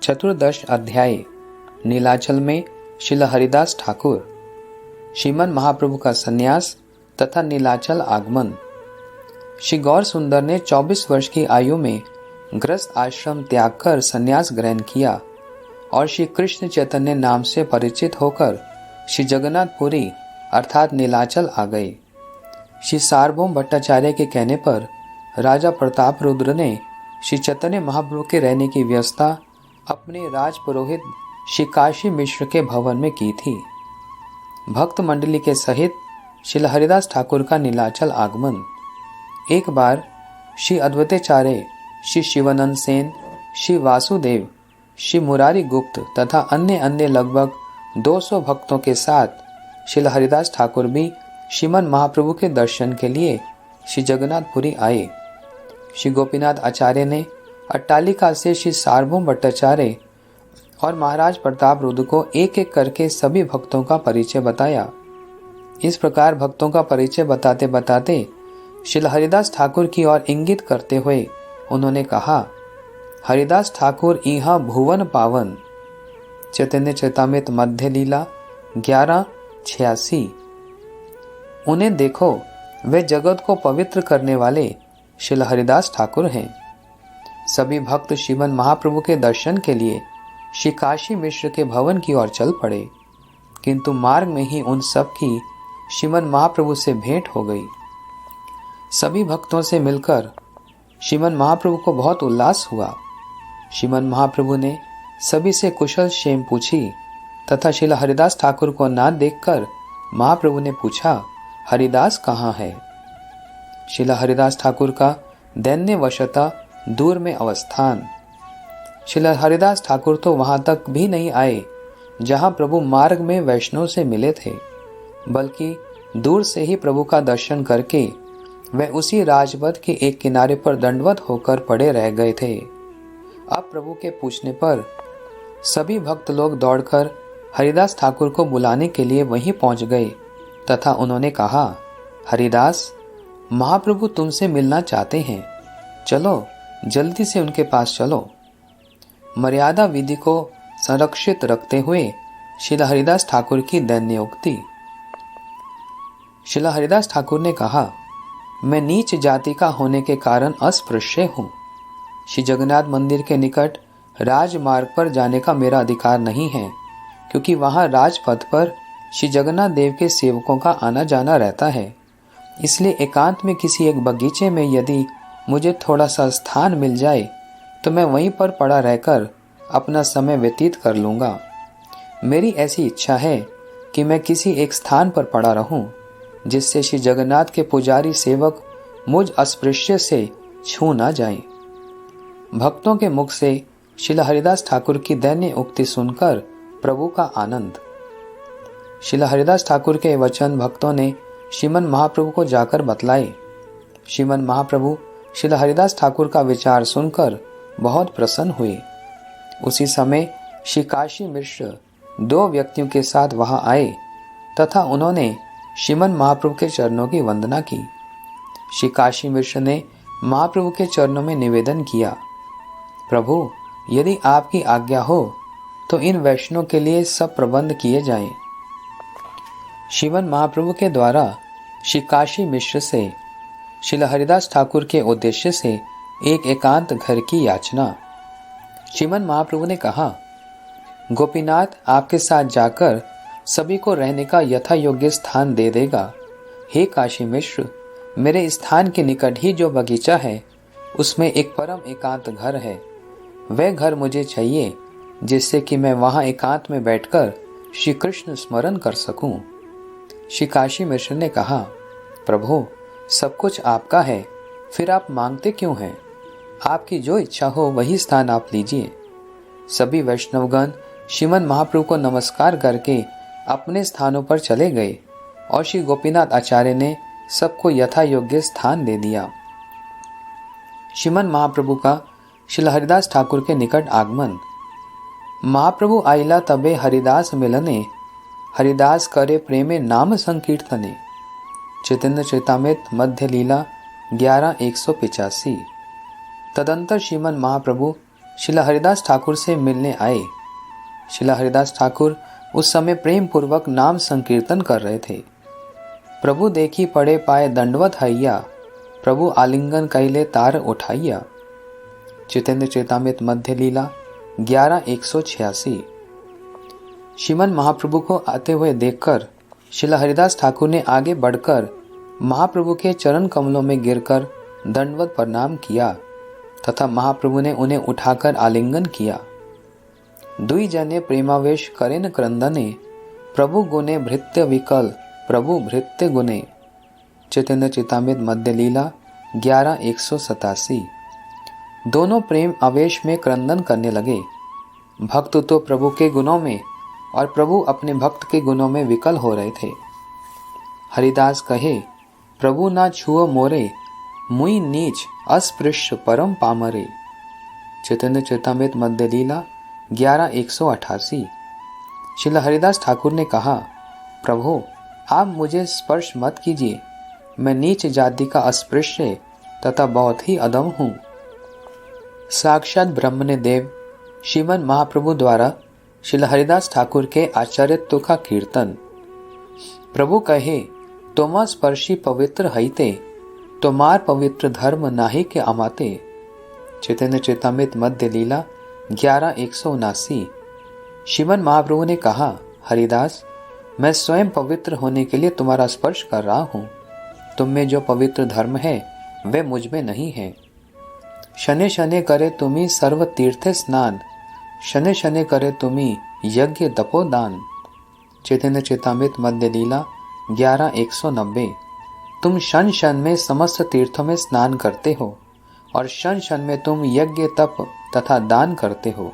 चतुर्दश अध्याय। नीलाचल में श्रील हरिदास ठाकुर, श्रीमन महाप्रभु का संन्यास तथा नीलाचल आगमन। श्री गौर सुंदर ने 24 वर्ष की आयु में गृहस्थ आश्रम त्याग कर संन्यास ग्रहण किया और श्री कृष्ण चैतन्य नाम से परिचित होकर श्री जगन्नाथपुरी अर्थात नीलाचल आ गए। श्री सार्वभौम भट्टाचार्य के कहने पर राजा प्रताप रुद्र ने श्री चैतन्य महाप्रभु के रहने की व्यवस्था अपने राज पुरोहित श्री काशी मिश्र के भवन में की थी। भक्त मंडली के सहित श्री हरिदास ठाकुर का नीलाचल आगमन। एक बार श्री अद्वैताचार्य, श्री शिवानंद सेन, श्री वासुदेव, श्री मुरारी गुप्त तथा अन्य लगभग 200 भक्तों के साथ श्री हरिदास ठाकुर भी श्रीमन महाप्रभु के दर्शन के लिए श्री जगन्नाथपुरी आए। श्री गोपीनाथ आचार्य ने अट्टालिका से श्री सार्वभौम भट्टाचार्य और महाराज प्रताप रुद्र को एक एक करके सभी भक्तों का परिचय बताया। इस प्रकार भक्तों का परिचय बताते बताते श्री हरिदास ठाकुर की ओर इंगित करते हुए उन्होंने कहा, हरिदास ठाकुर इहा भुवन पावन। चैतन्य चरितामृत मध्य लीला 11:86। उन्हें देखो, वे जगत को पवित्र करने वाले श्री हरिदास ठाकुर हैं। सभी भक्त श्रीमन महाप्रभु के दर्शन के लिए श्री काशी मिश्र के भवन की ओर चल पड़े, किंतु मार्ग में ही उन सब की श्रीमन महाप्रभु से भेंट हो गई। सभी भक्तों से मिलकर श्रीमन महाप्रभु को बहुत उल्लास हुआ। श्रीमन महाप्रभु ने सभी से कुशल क्षेम पूछी तथा श्री हरिदास ठाकुर को ना देखकर महाप्रभु ने पूछा, हरिदास कहाँ है? श्री हरिदास ठाकुर का दैन्यवशता दूर में अवस्थान। श्री हरिदास ठाकुर तो वहां तक भी नहीं आए जहां प्रभु मार्ग में वैष्णव से मिले थे, बल्कि दूर से ही प्रभु का दर्शन करके वे उसी राजपथ के एक किनारे पर दंडवत होकर पड़े रह गए थे। अब प्रभु के पूछने पर सभी भक्त लोग दौड़कर हरिदास ठाकुर को बुलाने के लिए वहीं पहुंच गए तथा उन्होंने कहा, हरिदास, महाप्रभु तुमसे मिलना चाहते हैं, चलो जल्दी से उनके पास चलो। मर्यादा विधि को संरक्षित रखते हुए श्री हरिदास ठाकुर की दैन्योक्ति। श्री हरिदास ठाकुर ने कहा, मैं नीच जाति का होने के कारण अस्पृश्य हूँ। श्री जगन्नाथ मंदिर के निकट राजमार्ग पर जाने का मेरा अधिकार नहीं है, क्योंकि वहाँ राजपथ पर श्री जगन्नाथ देव के सेवकों का आना जाना रहता है। इसलिए एकांत में किसी एक बगीचे में यदि मुझे थोड़ा सा स्थान मिल जाए तो मैं वहीं पर पड़ा रहकर अपना समय व्यतीत कर लूँगा। मेरी ऐसी इच्छा है कि मैं किसी एक स्थान पर पड़ा रहूं, जिससे श्री जगन्नाथ के पुजारी सेवक मुझ अस्पृश्य से छू ना जाएं। भक्तों के मुख से श्री हरिदास ठाकुर की दैन्य उक्ति सुनकर प्रभु का आनंद। श्री हरिदास ठाकुर के वचन भक्तों ने श्रीमन महाप्रभु को जाकर बतलाए। श्रीमन महाप्रभु श्री हरिदास ठाकुर का विचार सुनकर बहुत प्रसन्न हुए। उसी समय श्री काशी मिश्र 2 व्यक्तियों के साथ वहां आए तथा उन्होंने श्रीमन महाप्रभु के चरणों की वंदना की। श्री काशी मिश्र ने महाप्रभु के चरणों में निवेदन किया, प्रभु, यदि आपकी आज्ञा हो तो इन वैष्णव के लिए सब प्रबंध किए जाएं। श्रीमन महाप्रभु के द्वारा श्री काशी मिश्र से श्री हरिदास ठाकुर के उद्देश्य से एक एकांत घर की याचना। श्रीमन महाप्रभु ने कहा, गोपीनाथ आपके साथ जाकर सभी को रहने का यथा योग्य स्थान दे देगा। हे काशी मिश्र, मेरे स्थान के निकट ही जो बगीचा है उसमें एक परम एकांत घर है। वह घर मुझे चाहिए, जिससे कि मैं वहां एकांत में बैठकर श्री कृष्ण स्मरण कर सकूं। श्री काशी मिश्र ने कहा, प्रभु, सब कुछ आपका है, फिर आप मांगते क्यों हैं? आपकी जो इच्छा हो वही स्थान आप लीजिए। सभी वैष्णवगण श्रीमन महाप्रभु को नमस्कार करके अपने स्थानों पर चले गए और श्री गोपीनाथ आचार्य ने सबको यथा योग्य स्थान दे दिया। श्रीमन महाप्रभु का श्री हरिदास ठाकुर के निकट आगमन। महाप्रभु आइला तबे हरिदास मिलने, हरिदास करे प्रेमे नाम संकीर्तने। चैतन्य चरितामृत मध्य लीला 11:185। तदंतर श्रीमन महाप्रभु श्रीला हरिदास ठाकुर से मिलने आए। श्रीला हरिदास ठाकुर उस समय प्रेम पूर्वक नाम संकीर्तन कर रहे थे। प्रभु देखी पड़े पाए दंडवत हैया, प्रभु आलिंगन कैले तार उठाइया। चैतन्य चेतामृत मध्य लीला 11:186। श्रीमन महाप्रभु को आते हुए देखकर श्रीला हरिदास ठाकुर ने आगे बढ़कर महाप्रभु के चरण कमलों में गिरकर दंडवत प्रणाम किया तथा महाप्रभु ने उन्हें उठाकर आलिंगन किया। दुई जने प्रेमावेश करेन क्रंदने, प्रभु गुने भृत्य विकल प्रभु भृत्य गुने। चैतन्य चेतामृत मध्य लीला 11:187। दोनों प्रेम आवेश में क्रंदन करने लगे। भक्त तो प्रभु के गुणों में और प्रभु अपने भक्त के गुणों में विकल हो रहे थे। हरिदास कहे, प्रभु ना छुओ मोरे, मुई नीच अस्पृश्य परम पामरे। चैतन्य चेतामृत मध्य लीला 11:188। श्रीला हरिदास ठाकुर ने कहा, प्रभु आप मुझे स्पर्श मत कीजिए, मैं नीच जाति का अस्पृश्य तथा बहुत ही अधम हूँ। साक्षात ब्रह्म ने देव श्रीमन महाप्रभु द्वारा श्रीला हरिदास ठाकुर के आचार्यत्व का कीर्तन। प्रभु कहे, तोमा स्पर्शी पवित्र हईते, तोमार पवित्र धर्म नाहि के अमाते। चैतन्य चेतामृत मध्य लीला 11:179। श्रीमन महाप्रभु ने कहा, हरिदास मैं स्वयं पवित्र होने के लिए तुम्हारा स्पर्श कर रहा हूँ। तुम में जो पवित्र धर्म है वह मुझ में नहीं है। शने शने करे तुम्ही सर्व तीर्थे स्नान, शने शने करे तुम्ही यज्ञ तपोदान। चैतन्य चेतामृत मध्य लीला 11:190। तुम शन शन में समस्त तीर्थों में स्नान करते हो और शन शन में तुम यज्ञ तप तथा दान करते हो।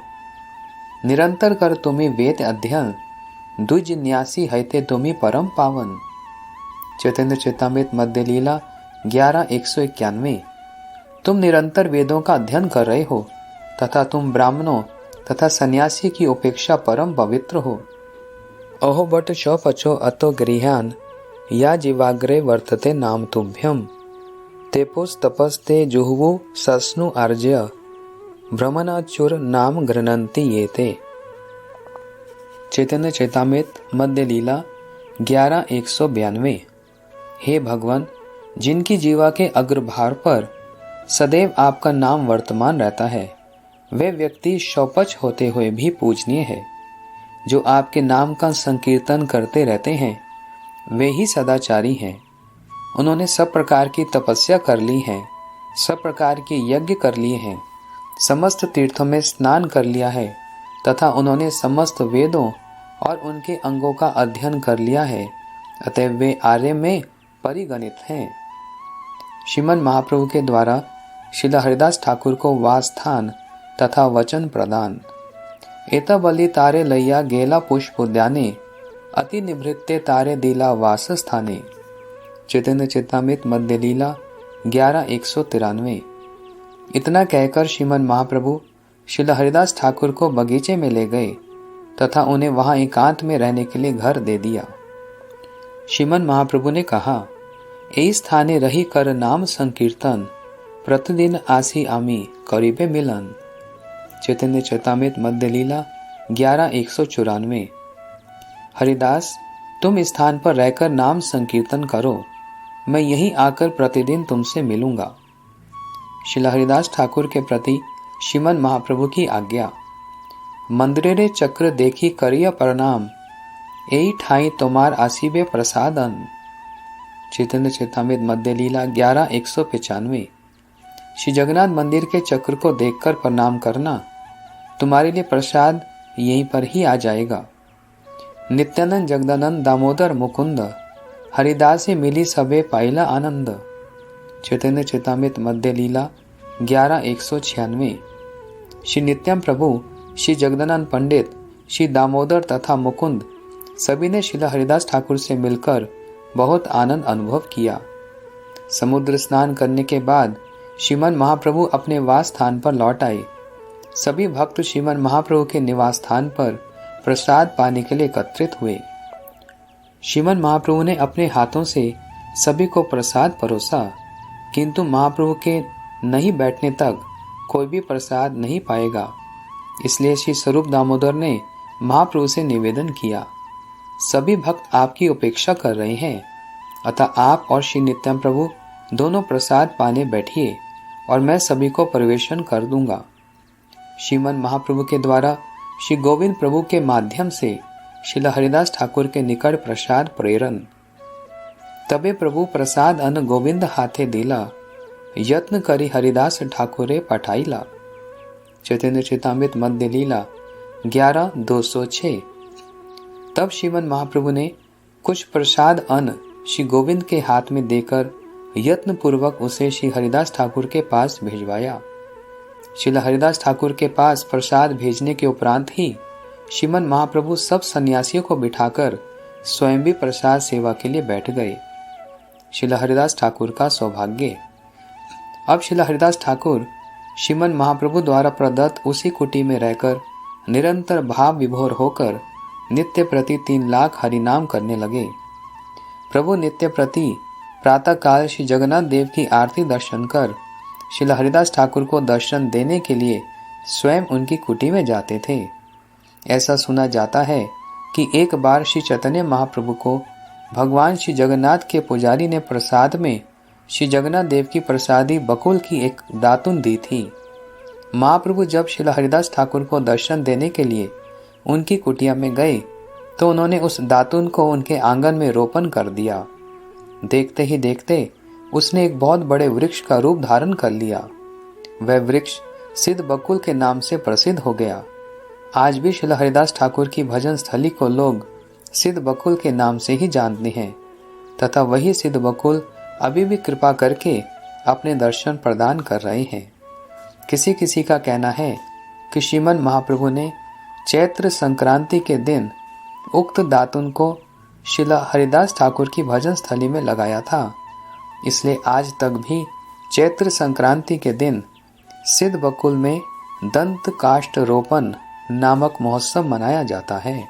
निरंतर कर तुम्ही वेद अध्ययन, द्विज न्यासी हैते तुम्ही परम पावन। चैतन्य चेतामृत मध्य लीला 11:191। तुम निरंतर वेदों का अध्ययन कर रहे हो तथा तुम ब्राह्मणों तथा सन्यासी की उपेक्षा परम पवित्र हो। अहो बट शो पचो अतो गृहान, या जीवाग्रे वर्तते नाम तुभ्यम। तेपोस तपस्ते जुहवु सस्नु आर्ज्य, भ्रमणाचुर नाम गृणन्ति येते। चैतन्य चेतामृत मध्य लीला 11:192। हे भगवान, जिनकी जीवा के अग्रभार पर सदैव आपका नाम वर्तमान रहता है, वे व्यक्ति शौपच होते हुए भी पूजनीय है। जो आपके नाम का संकीर्तन करते रहते हैं वे ही सदाचारी हैं। उन्होंने सब प्रकार की तपस्या कर ली है, सब प्रकार के यज्ञ कर लिए हैं, समस्त तीर्थों में स्नान कर लिया है तथा उन्होंने समस्त वेदों और उनके अंगों का अध्ययन कर लिया है, अतः वे आर्य में परिगणित हैं। श्रीमन महाप्रभु के द्वारा श्रीला हरिदास ठाकुर को वासस्थान तथा वचन प्रदान। एता बलि तारे लैया गेला पुष्प उद्याने, अति निभृत्ते तारे दिला वास स्थाने। चैतन्य चेतामृत मध्य लीला 11:193। इतना कहकर श्रीमन महाप्रभु श्रीला हरिदास ठाकुर को बगीचे में ले गए तथा उन्हें वहां एकांत में रहने के लिए घर दे दिया। श्रीमन महाप्रभु ने कहा, ए स्थाने रही कर नाम संकीर्तन, प्रतिदिन आसी आमी करीबे मिलन। चैतन्य चेतामृत मध्य लीला 11:194। हरिदास तुम इस स्थान पर रहकर नाम संकीर्तन करो, मैं यहीं आकर प्रतिदिन तुमसे मिलूंगा। श्रीला हरिदास ठाकुर के प्रति श्रीमन महाप्रभु की आज्ञा। मंदिरे चक्र देखी करिया प्रणाम, एई ठाई तोमार आसीबे प्रसादन। चैतन्य चेतामृत मध्य लीला 11:195। श्री जगन्नाथ मंदिर के चक्र को देखकर प्रणाम करना, तुम्हारे लिए प्रसाद यहीं पर ही आ जाएगा। नित्यानंद जगदानंद दामोदर मुकुंद, हरिदास से मिली सबे पाइला आनंद। चैतन्य चेतामृत मध्य लीला 11:196। श्री नित्यम प्रभु, श्री जगदानंद पंडित, श्री दामोदर तथा मुकुंद सभी ने श्रीला हरिदास ठाकुर से मिलकर बहुत आनंद अनुभव किया। समुद्र स्नान करने के बाद श्रीमन महाप्रभु अपने वास स्थान पर लौट आए। सभी भक्त श्रीमन महाप्रभु के निवास स्थान पर प्रसाद पाने के लिए एकत्रित हुए। श्रीमन महाप्रभु ने अपने हाथों से सभी को प्रसाद परोसा, किंतु महाप्रभु के नहीं बैठने तक कोई भी प्रसाद नहीं पाएगा। इसलिए श्री स्वरूप दामोदर ने महाप्रभु से निवेदन किया, सभी भक्त आपकी उपेक्षा कर रहे हैं, अतः आप और श्री नित्यानंद प्रभु दोनों प्रसाद पाने बैठिए और मैं सभी को परिवेशन कर दूंगा। श्रीमन महाप्रभु के द्वारा श्री गोविंद प्रभु के माध्यम से श्रील हरिदास ठाकुर के निकट प्रसाद प्रेरण। तबे प्रभु प्रसाद अन्न गोविंद हाथे दिला, यत्न करी हरिदास ठाकुरे पठाईला। चैतन्य चेतामृत मध्य लीला 11-206। तब श्रीमन महाप्रभु ने कुछ प्रसाद अन्न श्री गोविंद के हाथ में देकर यत्न पूर्वक उसे श्री हरिदास ठाकुर के पास भिजवाया। श्री हरिदास ठाकुर के पास प्रसाद भेजने के उपरांत ही श्रीमन महाप्रभु सब सन्यासियों को बिठाकर स्वयं भी प्रसाद सेवा के लिए बैठ गए। श्री हरिदास ठाकुर का सौभाग्य। अब श्री हरिदास ठाकुर श्रीमन महाप्रभु द्वारा प्रदत्त उसी कुटी में रहकर निरंतर भाव विभोर होकर नित्य प्रति 3 लाख हरिनाम करने लगे। प्रभु नित्य प्रति प्रातः काल श्री जगन्नाथ देव की आरती दर्शन कर श्री हरिदास ठाकुर को दर्शन देने के लिए स्वयं उनकी कुटी में जाते थे। ऐसा सुना जाता है कि एक बार श्री चैतन्य महाप्रभु को भगवान श्री जगन्नाथ के पुजारी ने प्रसाद में श्री जगन्नाथ देव की प्रसादी बकुल की एक दातुन दी थी। महाप्रभु जब श्री हरिदास ठाकुर को दर्शन देने के लिए उनकी कुटिया में गए तो उन्होंने उस दातुन को उनके आंगन में रोपण कर दिया। देखते ही देखते उसने एक बहुत बड़े वृक्ष का रूप धारण कर लिया। वह वृक्ष सिद्ध बकुल के नाम से प्रसिद्ध हो गया। आज भी श्री हरिदास ठाकुर की भजन स्थली को लोग सिद्ध बकुल के नाम से ही जानते हैं तथा वही सिद्ध बकुल अभी भी कृपा करके अपने दर्शन प्रदान कर रहे हैं। किसी किसी का कहना है कि श्रीमन महाप्रभु ने चैत्र संक्रांति के दिन उक्त दातुन को श्री हरिदास ठाकुर की भजन स्थली में लगाया था। इसलिए आज तक भी चैत्र संक्रांति के दिन सिद्ध बकुल में दंत काष्ठ रोपण नामक महोत्सव मनाया जाता है।